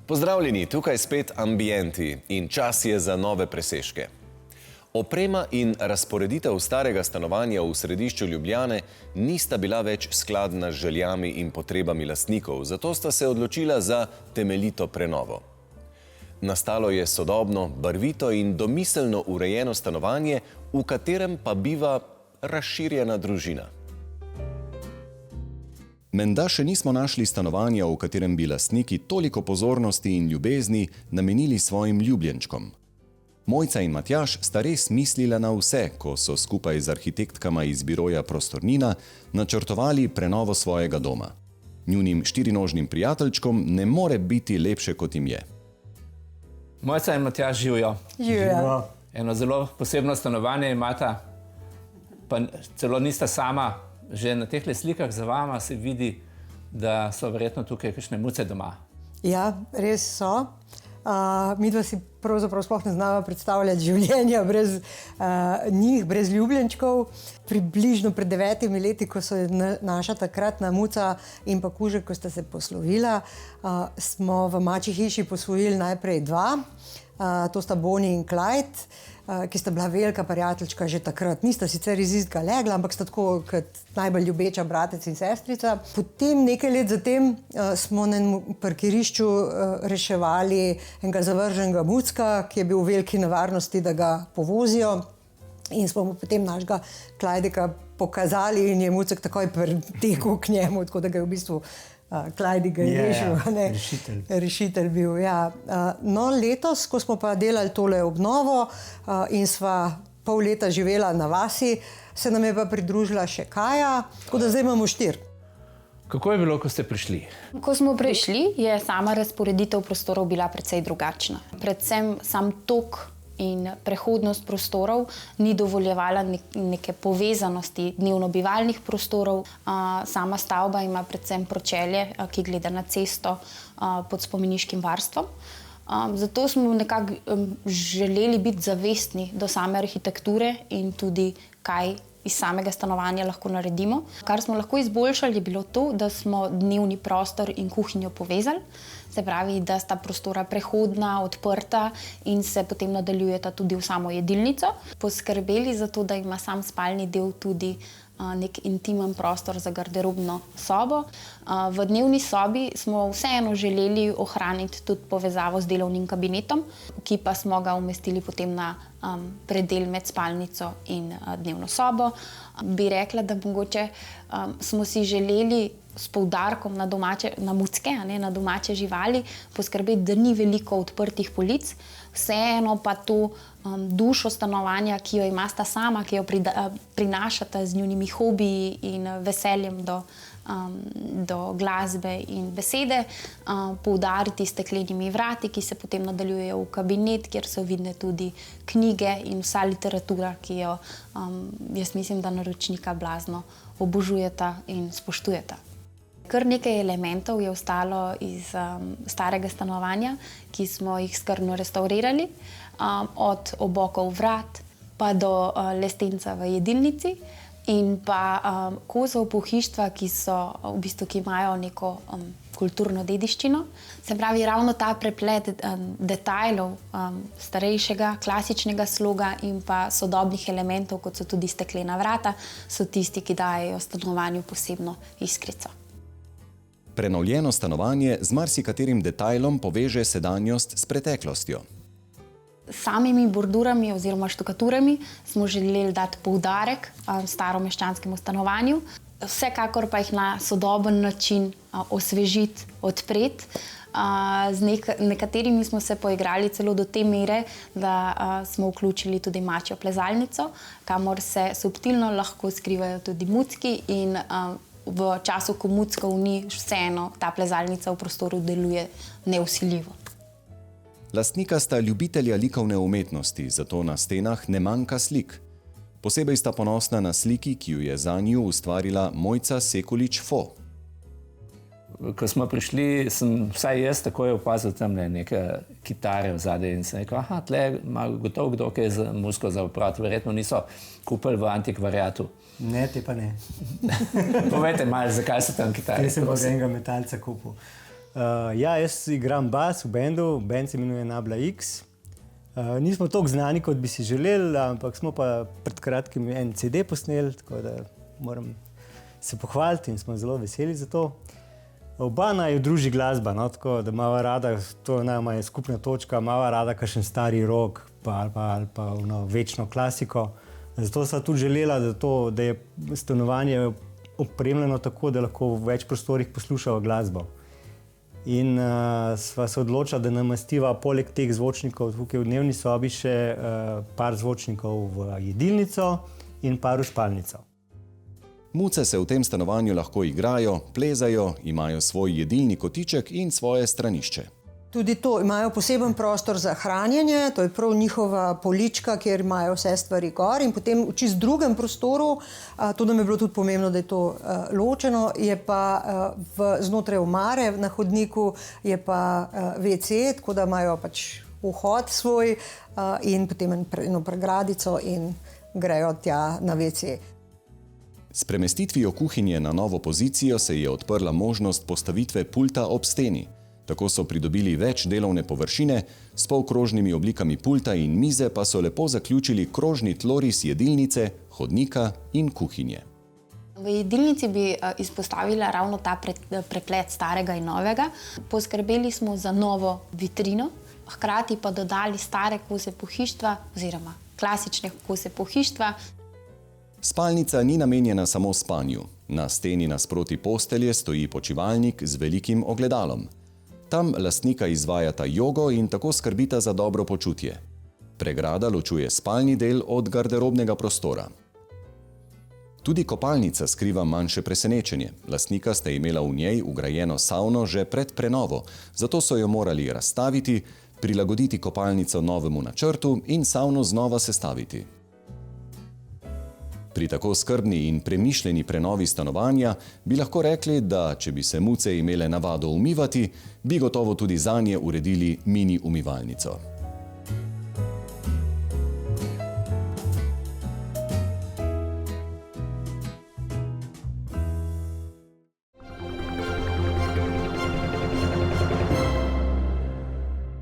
Pozdravljeni, tukaj spet Ambienti in čas je za nove presežke. Oprema in razporeditev starega stanovanja v središču Ljubljane nista bila več skladna z željami in potrebami lastnikov, zato sta se odločila za temeljito prenovo. Nastalo je sodobno, barvito in domiselno urejeno stanovanje, v katerem pa biva razširjena družina. Menda še nismo našli stanovanja, v katerem bi lastniki toliko pozornosti in ljubezni namenili svojim ljubljenčkom. Mojca in Matjaž sta res mislila na vse, ko so skupaj z arhitektkama iz biroja Prostornina načrtovali prenovo svojega doma. Njunim štirinožnim prijateljčkom ne more biti lepše, kot jim je. Mojca in Matjaž živijo. Živijo. Eno zelo posebno stanovanje imata, pa celo nista sama. Že na teh slikah za vama se vidi, da so verjetno tukaj kakšne muce doma. Ja, res so. Midva si pravzaprav sploh ne znava predstavljati življenja brez njih, brez ljubljenčkov. Približno pred 9 leti, ko so naša takratna muca in pa kužek, ko sta se poslovila, smo v mačji hiši posvojili najprej 2. To sta Bonnie in Clyde, ki sta bila velika prijateljčka že takrat. Nista sicer iz istega legla, ampak sta tako kot najbolj ljubeča bratec in sestrica. Potem nekaj let zatem smo na parkirišču reševali enega zavrženega mucka, ki je bil v veliki nevarnosti, da ga povozijo. In smo mu potem našega Clydeka pokazali in je mucek takoj pritekel k njemu, tako da ga je v bistvu Clyde ga je rešil. Rešitelj bil, ja. No, letos, ko smo pa delali tole obnovo in sva pol leta živela na vasi, se nam je pa pridružila še Kaja, tako da zdaj imamo 4. Kako je bilo, ko ste prišli? Ko smo prišli, je sama razporeditev prostorov bila precej drugačna. Predvsem sam tok in prehodnost prostorov ni dovoljevala neke povezanosti dnevno-bivalnih prostorov. Sama stavba ima predvsem pročelje, ki gleda na cesto pod spomeniškim varstvom. Zato smo nekako želeli biti zavestni do same arhitekture in tudi kaj iz samega stanovanja lahko naredimo. Kar smo lahko izboljšali, je bilo to, da smo dnevni prostor in kuhinjo povezali. Se pravi, da sta prostora prehodna, odprta in se potem nadaljujeta tudi v samo jedilnico. Poskrbeli za to, da ima sam spalni del tudi nek intimen prostor za garderobno sobo. V dnevni sobi smo vseeno želeli ohraniti tudi povezavo z delovnim kabinetom, ki pa smo ga umestili potem na predel med spalnico in dnevno sobo. Bi rekla, da mogoče smo si želeli s poudarkom na mucke, na domače živali, poskrbeti, da ni veliko odprtih polic, vseeno pa to dušo stanovanja, ki jo imata sama, ki jo prinašata z njunimi hobiji in veseljem do glasbe in besede, poudariti s steklenimi vrati, ki se potem nadaljujejo v kabinet, kjer so vidne tudi knjige in vsa literatura, ki jo jaz mislim, da naročnika blazno obožujeta in spoštujeta. Kar nekaj elementov je ostalo iz starega stanovanja, ki smo jih skrbno restaurirali, od obokov vrat pa do lestenca v jedilnici in pa kozov pohištva, ki imajo neko kulturno dediščino. Se pravi, ravno ta preplet detajlov starejšega, klasičnega sloga in pa sodobnih elementov, kot so tudi steklena vrata, so tisti, ki dajejo stanovanju posebno iskrico. Prenovljeno stanovanje z marsikaterim detajlom poveže sedanjost s preteklostjo. Samimi bordurami oziroma štukaturami smo želeli dati poudarek staromeščanskemu stanovanju. Vsekakor pa jih na sodoben način osvežiti, odpreti. Z nekaterimi smo se poigrali celo do te mere, da smo vključili tudi mačjo plezalnico, kamor se subtilno lahko skrivajo tudi mucki in v času, ko muckov ni, vseeno ta plezalnica v prostoru deluje nevsiljivo. Lastnika sta ljubitelja likovne umetnosti, zato na stenah ne manjka slik. Posebej sta ponosna na sliki, ki jo je zanju ustvarila Mojca Sekulič-Fo. Ko smo prišli, sem vsaj jaz takoj opazil tam neke kitare vzadej in sem rekel, tle ima gotovo kdo, ki je za muziko za opraviti. Verjetno niso kupili v antikvariatu. Ne, te pa ne. Povejte malo, zakaj so tam kitare. Te sem pa enega metalca kupil. Jaz igram bas v bendu, bend se imenuje Nabla X. Nismo toliko znani, kot bi si želeli, ampak smo pa pred kratkim en CD posneli, tako da moram se pohvaliti in smo zelo veseli za to. Oba naju druži glasba, no, tako da imava rada, to je najmanj skupna točka, imava rada kakšen stari rock ali pa večno klasiko. Zato sva tudi želela, da je stanovanje opremljeno tako, da lahko v več prostorih poslušava glasbo. In sva se odločila, da namastiva poleg teh zvočnikov tukaj v dnevni sobi še par zvočnikov v jedilnico in par v spalnico. Muce se v tem stanovanju lahko igrajo, plezajo, imajo svoj jedilni kotiček in svoje stranišče. Tudi to, imajo poseben prostor za hranjenje, to je prav njihova polička, kjer imajo vse stvari gor, in potem v čist drugem prostoru, to nam je bilo tudi pomembno, da je to ločeno, je pa znotraj omare na hodniku je pa WC, tako da imajo pač vhod svoj in potem eno pregradico in grejo tja na WC. S premestitvijo kuhinje na novo pozicijo se je odprla možnost postavitve pulta ob steni. Tako so pridobili več delovne površine, s polkrožnimi oblikami pulta in mize pa so lepo zaključili krožni tloris jedilnice, hodnika in kuhinje. V jedilnici bi izpostavila ravno ta preplet starega in novega. Poskrbeli smo za novo vitrino, hkrati pa dodali stare kose pohištva oziroma klasične kose pohištva. Spalnica ni namenjena samo spanju. Na steni nasproti postelje stoji počivalnik z velikim ogledalom. Tam lastnika izvajata jogo in tako skrbita za dobro počutje. Pregrada ločuje spalni del od garderobnega prostora. Tudi kopalnica skriva manjše presenečenje. Lastnika sta imela v njej vgrajeno savno že pred prenovo, zato so jo morali razstaviti, prilagoditi kopalnico novemu načrtu in savno znova sestaviti. Pri tako skrbni in premišljeni prenovi stanovanja bi lahko rekli, da če bi se muce imele navado umivati, bi gotovo tudi zanje uredili mini umivalnico.